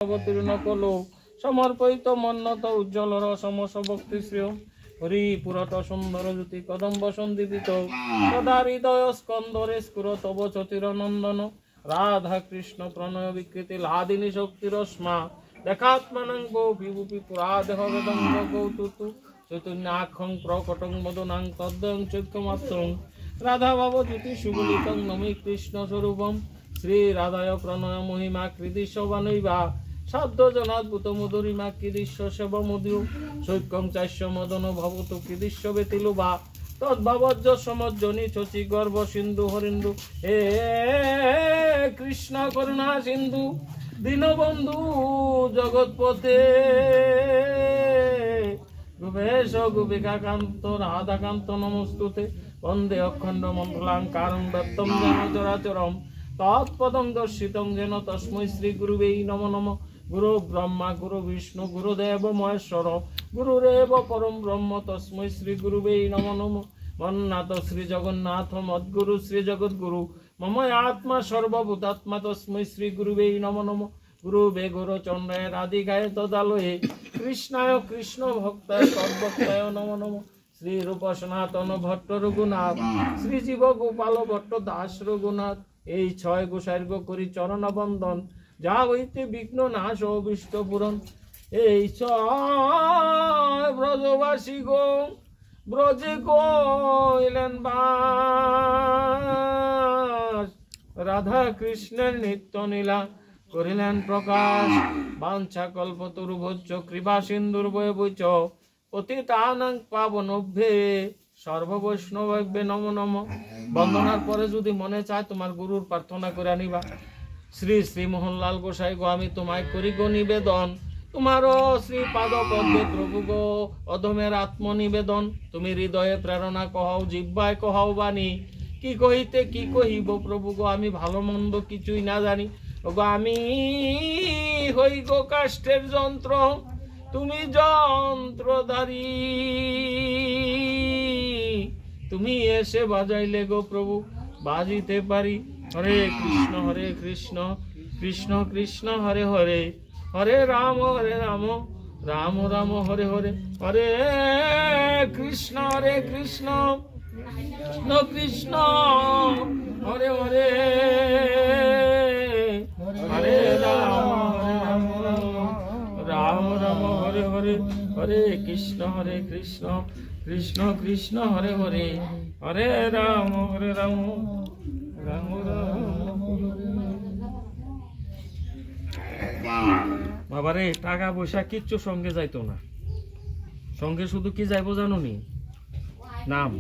অবতীর্ণ কলো সমর্পিত মন্নত উজ্জ্বল রসমস ভক্তি শ্রেয় হরি পুরট সুন্দর জ্যোতি কদম্ব সন্দীপিত সদা হৃদয় স্কন্দরে স্ফুর তব চতির নন্দন রাধা কৃষ্ণ প্রণয় বিকৃতি লাদিনী শক্তিরস্মা দেখাত্মানং গোপী পুরাদেহ বেদঙ্গ গৌতুতু চৈতন্যাক্ষং প্রকটং মদনাং তদ্বয়ং চৈক্যমাত্রং রাধা ভাব জ্যোতি সুবলিতং নমি কৃষ্ণ স্বরূপম শ্রী রাধায় প্রণয় মহিমা কৃদিশ বানৈবা সাধ্য জনাদ্ভুত মধুরিমা কৃদিশ্য সেব মধু সৈক্যং চাষ্য মদন ভবতু কৃদিশ্য বেতিলুবা তদ্ভাবজ্য সমজ্জনী চচি গর্ভ সিন্ধু হরিন্দু হে কৃষ্ণ করুণা সিন্ধু দীনবন্ধু জগৎপতে গোপেশ গোপিকাকান্ত রাধাকান্ত নমস্তুতে বন্দে অখণ্ড মণ্ডলাঙ্কারং দত্তম যেন চরাচরম তৎপদং দর্শিতং যেন তস্मै শ্রী গুরুবে নমো নমঃ গুরু ব্রহ্মা গুরু বিষ্ণু গুরুদেব মহেশ্বর গুরুরেব পরম ব্রহ্ম তস্मै শ্রী গুরুবে নমো নমঃ মন্নাথ শ্রী জগন্নাথ মদ্গুরু শ্রী জগদ্গুরু মম আত্মা সর্বভূতাত্মা তস্मै শ্রী গুরুবে নমো নমঃ গুরুবে গুরুচন্দ্রায় রাধিকায় তদালয়ে কৃষ্ণায় কৃষ্ণ ভক্তায় তদ্ভক্তায় নমো নমঃ শ্রী রূপ সনাতন ভট্ট রঘুনাথ শ্রী জীব গোপাল ভট্ট দাস রঘুনাথ এই ছয় গোসাইর্গ করি চরণ বন্দন যা হইতে বিঘ্ন নাশ অভিষ্ট পূরণ এই ছয় ব্রজবাসী গো ব্রজে কইলেন বাস রাধা কৃষ্ণের নিত্য নীলা করিলেন প্রকাশ বাঞ্ছা কল্পতরুভচ্চ কৃপা সিন্ধুর বয়ে বৈচ পতিতানাং পাবনভ্যে সর্ববৈষ্ণবে নমো নমঃ বন্দনার পরে যদি মনে চায় তোমার গুরুর প্রার্থনা করে আনিবা শ্রী শ্রী মোহনলাল গোসাই গো আমি তোমায় করি গো নিবেদন তোমারও শ্রী পাদ পদ্মে প্রভু গো অধমের আত্মনিবেদন তুমি হৃদয়ে প্রেরণা কহাও জিহ্বায় কহাও বাণী কি কহিতে কি কহিব প্রভু গো আমি ভালো মন্দ কিছুই না জানি ওগো আমি হই গো কাষ্ঠের যন্ত্র তুমি যন্ত্রধারী তুমি এসে বাজাইলে গো প্রভু বাজিতে পারি হরে কৃষ্ণ কৃষ্ণ কৃষ্ণ হরে হরে হরে রাম রাম রাম হরে হরে হরে কৃষ্ণ কৃষ্ণ কৃষ্ণ হরে হরে হরে রাম রাম রাম হরে হরে হরে কৃষ্ণ কৃষ্ণ কৃষ্ণ হরে হরে হরে রাম রাম রাম বাবারে টাকা পয়সা কিচ্ছু সঙ্গে যাইতো না সঙ্গে শুধু কি যাইবো জানো নি নাম